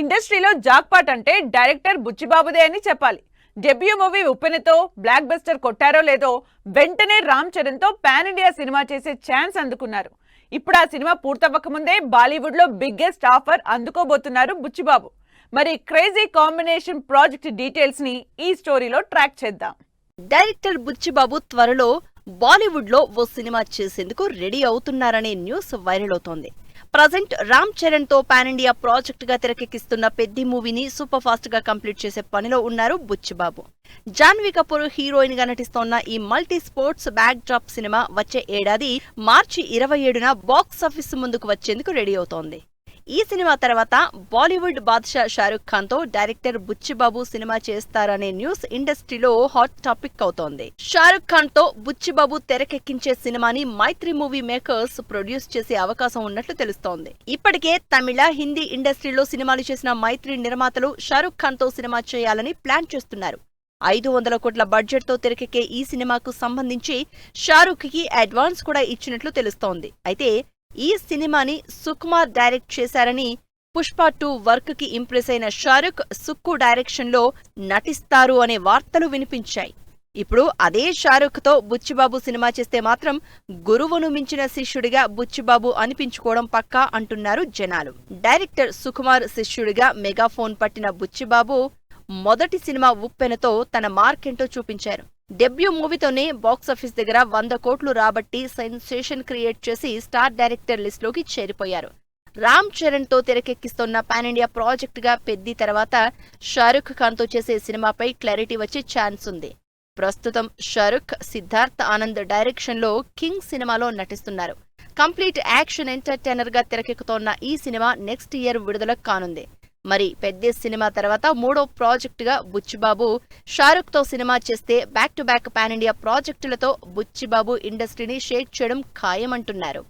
ఇండస్ట్రీలో జాక్పాట్ అంటే డైరెక్టర్ బుచ్చిబాబుదే అని చెప్పాలి. డెబ్యూ మూవీ ఉప్పెనతో బ్లాక్ బస్టర్ కొట్టారో లేదో వెంటనే రామ్ చరణ్ తో పాన్ ఇండియా సినిమా చేసే ఛాన్స్ అందుకున్నారు. ఇప్పుడు ఆ సినిమా పూర్తవ్వక ముందే బాలీవుడ్ లో బిగ్గెస్ట్ ఆఫర్ అందుకోబోతున్నారు బుచ్చిబాబు. మరి క్రేజీ కాంబినేషన్ ప్రాజెక్ట్ డీటెయిల్స్ ని ఈ స్టోరీలో ట్రాక్ చేద్దాం. డైరెక్టర్ బుచ్చిబాబు త్వరలో బాలీవుడ్ లో ఓ సినిమా చేసేందుకు రెడీ అవుతున్నారనే న్యూస్ వైరల్ అవుతోంది. ప్రజెంట్ రామ్ చరణ్ తో పాన్ ఇండియా ప్రాజెక్ట్ గా తెరకెక్కిస్తున్న పెద్ది మూవీని సూపర్ ఫాస్ట్ గా కంప్లీట్ చేసే పనిలో ఉన్నారు బుచ్చిబాబు. జాన్వీ కపూర్ హీరోయిన్ గా నటిస్తోన్న ఈ multi sports back drop cinema వచ్చే ఏడాది మార్చి 27న బాక్సాఫీస్ ముందుకు వచ్చేందుకు రెడీ అవుతోంది. ఈ సినిమా తర్వాత బాలీవుడ్ బాద్షా షారుఖ్ ఖాన్ తో డైరెక్టర్ బుచ్చిబాబు సినిమా చేస్తారనే న్యూస్ ఇండస్ట్రీలో హాట్ టాపిక్ అవుతోంది. షారుఖ్ ఖాన్ తో బుచ్చిబాబు తెరకెక్కించే సినిమాని మైత్రి మూవీ మేకర్స్ ప్రొడ్యూస్ చేసే అవకాశం ఉన్నట్లు తెలుస్తోంది. ఇప్పటికే తమిళ, హిందీ ఇండస్ట్రీలో సినిమాలు చేసిన మైత్రి నిర్మాతలు షారుఖ్ ఖాన్ తో సినిమా చేయాలని ప్లాన్ చేస్తున్నారు. 500 కోట్ల బడ్జెట్ తో తెరకెక్కే ఈ సినిమాకు సంబంధించి షారుఖ్ కి అడ్వాన్స్ కూడా ఇచ్చినట్లు తెలుస్తోంది. అయితే ఈ సినిమాని సుకుమార్ డైరెక్ట్ చేశారని, పుష్ప 2 వర్క్ కి ఇంప్రెస్ అయిన షారుఖ్ సుక్కు డైరెక్షన్ లో నటిస్తారు అనే వార్తలు వినిపించాయి. ఇప్పుడు అదే షారుఖ్ తో బుచ్చిబాబు సినిమా చేస్తే మాత్రం గురువును మించిన శిష్యుడిగా బుచ్చిబాబు అనిపించుకోవడం పక్కా అంటున్నారు జనాలు. డైరెక్టర్ సుకుమార్ శిష్యుడిగా మెగాఫోన్ పట్టిన బుచ్చిబాబు మొదటి సినిమా ఉప్పెనతో తన మార్కెంటో చూపించారు. డెబ్యూ మూవీతోనే బాక్సాఫీస్ దగ్గర 100 కోట్లు రాబట్టి సెన్సేషన్ క్రియేట్ చేసి స్టార్ డైరెక్టర్ లిస్ట్ లోకి చేరిపోయారు. రామ్ చరణ్ తో తెరకెక్కిస్తున్న పాన్ ఇండియా ప్రాజెక్ట్ గా పెద్ది తర్వాత షారుఖ్ ఖాన్ తో చేసే సినిమాపై క్లారిటీ వచ్చే ఛాన్స్ ఉంది. ప్రస్తుతం షారుఖ్ సిద్ధార్థ్ ఆనంద్ డైరెక్షన్ లో కింగ్ సినిమాలో నటిస్తున్నారు. కంప్లీట్ యాక్షన్ ఎంటర్టైనర్ గా తెరకెక్కుతోన్న ఈ సినిమా నెక్స్ట్ ఇయర్ విడుదల కానుంది. మరి పెద్ద సినిమా తర్వాత మూడో ప్రాజెక్ట్ గా బుచ్చిబాబు షారుఖ్ తో సినిమా చేస్తే back to back pan India ప్రాజెక్టులతో బుచ్చిబాబు ఇండస్ట్రీని షేక్ చేయడం ఖాయమంటున్నారు.